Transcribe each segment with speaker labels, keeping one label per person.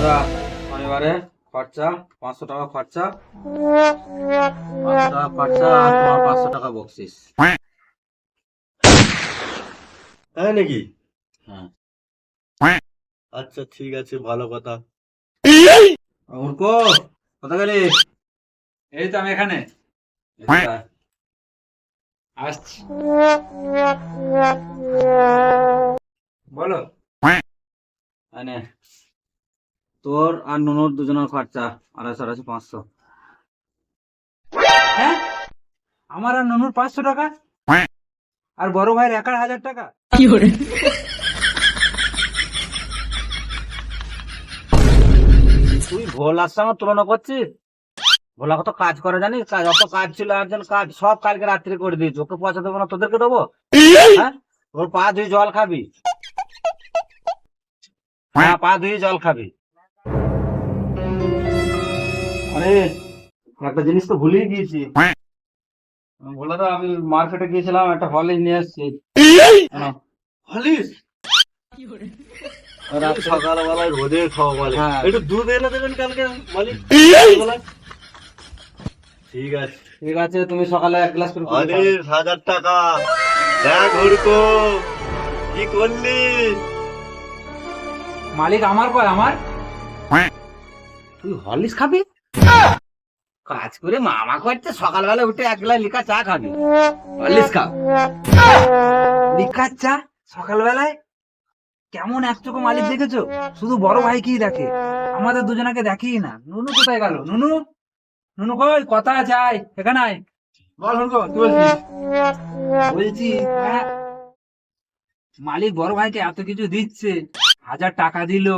Speaker 1: দাদা শনিবারে খরচা 500 টাকা খরচা, 500 টাকা খরচা আর তোমার 500 টাকা বকশিস।
Speaker 2: তাই নাকি?
Speaker 1: হ্যাঁ।
Speaker 2: আচ্ছা ঠিক আছে, ভালো কথা।
Speaker 1: মূর্খ, কোথা গেলি?
Speaker 3: এই তো আমি এখানে
Speaker 1: এদিকে আয়।
Speaker 3: আসছি। বলো।
Speaker 1: এনে তোর আর নুনুর দুজনের খরচা 250 500।
Speaker 3: হ্যাঁ, আমার আর ননুর 500 টাকা আর বড় ভাইয়ের একার 1000 টাকা।
Speaker 1: তুই ভোলার সঙ্গে তুলনা করছিস? ভোলা কত কাজ করে জানিস? কাজ অত কাজ ছিল, একজন কাজ সব কালকে রাত্রে করে দিয়েছি। ওকে পয়সা দেবো না, তোদেরকে দেবো? হ্যাঁ, ওর পা ধুয়ে জল খাবি। হ্যাঁ, পা ধুয়ে জল খাবি। আরে একটা জিনিস তো ভুলেই গিয়েছি। বলে তো আমি মার্কেটে গিয়েছিলাম, একটা হরলিক্স নিয়ে এসেছি।
Speaker 2: হলিস সকালবেলায় রোদে খাওয়া বলে,
Speaker 1: হ্যাঁ।
Speaker 2: একটু দুধ এনে দেবেন কালকে মালিক। ঠিক আছে।
Speaker 1: ঠিক আছে, তুমি সকালে 1 গ্লাস করে করে খাও।
Speaker 2: হলিস 1000 টাকা। দেখ হুড়কো কি করলি?
Speaker 3: মালিক আমার কয় আমার।
Speaker 1: তুই হরলিক্স খাবি? কাজ করে মামা করছে, সকালবেলা উঠে 1 গ্লাস লিকা চা খাবি, হরলিক্স খা।
Speaker 3: লিকার চা সকালবেলায়? কেমন একচোখো মালিক দেখেছো? শুধু বড় ভাই কি দেখে, আমাদের দুজনাকে দেখেই না। নুনু কোথায় গেল? নুনু, নুনু কই? কথা আছে, আয় এখানে আয়।
Speaker 1: বল হুড়কো, কি বলছিস?
Speaker 3: বলছি হ্যাঁ, মালিক বড় ভাইকে এত কিছু দিচ্ছে, 1000 টাকা দিল,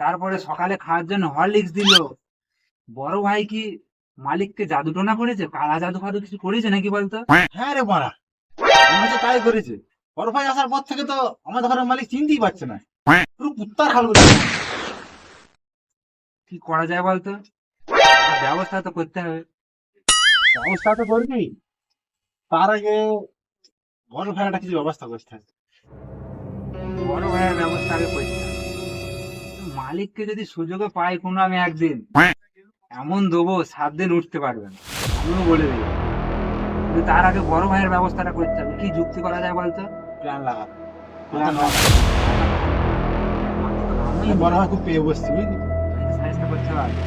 Speaker 3: তারপরে সকালে খাওয়ার জন্য হরলিক্স দিল। বড় ভাই কি মালিককে জাদু টোনা করেছে? কালা জাদু ফাদু কিছু করেছে নাকি বলতো?
Speaker 4: হ্যাঁ রে মারা, মনে হচ্ছে তাই করেছে। বড় ভাই আসার পর থেকে তো আমাদের ঘরের মালিক চিনতেই পারছে না, পুরো কুত্তার খাল করে দিয়েছে।
Speaker 3: কি করা যায় বলতো? ব্যবস্থা তো করতে হবে।
Speaker 4: ব্যবস্থা তো করবি, তার আগে বড় ভাই একটা কিছু ব্যবস্থা করতে হবে।
Speaker 3: বড় ভাইয়ের ব্যবস্থা আগে করতে হবে। মালিককে যদি সুযোগে পাই কোনো আমি একদিন, এমন দেবো 7 দিন উঠতে পারবেন, আমিও বলে দিই। কিন্তু তার আগে বড় ভাইয়ের ব্যবস্থাটা করতে হবে। কি যুক্তি করা যায় বলতো?
Speaker 4: প্ল্যান লাগা,
Speaker 3: প্ল্যান
Speaker 4: আমি বড় ভাই খুব পেয়ে বসছি বুঝলি।
Speaker 3: সাইজটা করতে পারবে।